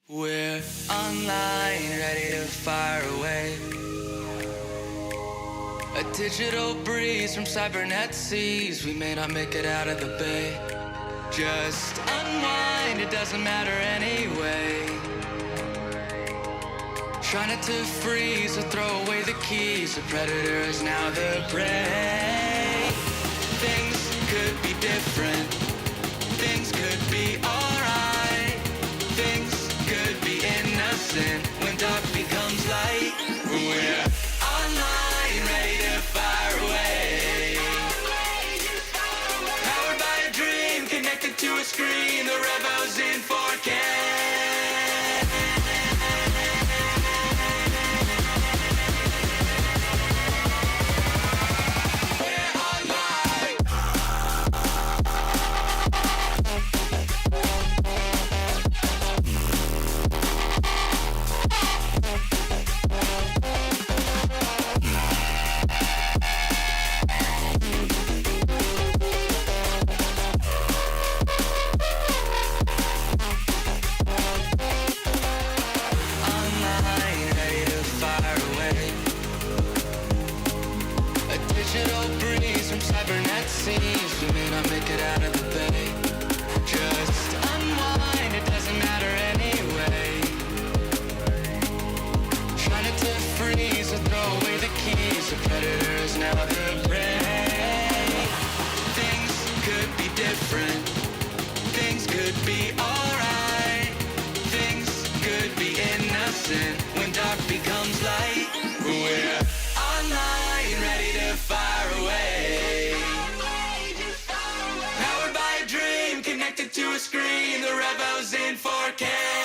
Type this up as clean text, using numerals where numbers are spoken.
We're online, ready to fire away. A digital breeze from cybernet seas. We may not make it out of the bay. Just unwind, it doesn't matter anyway. Try not to freeze or throw away the keys. The predator is now the prey. Things could be different. Things could be alright. Things could be innocent when dark becomes light. We're online, ready to fire away. Powered by a dream, connected to a screen. The Revo's in 4K. Digital breeze from cybernet seas. We may not make it out of the bay. Just unwind, it doesn't matter anyway. Try not to freeze or throw away the keys. The predator is now the prey. Things could be different. Things could be alright. Things could be innocent when dark becomes light. We're online, ready to fire away. Powered by a dream, connected to a screen. The Revo's in 4K.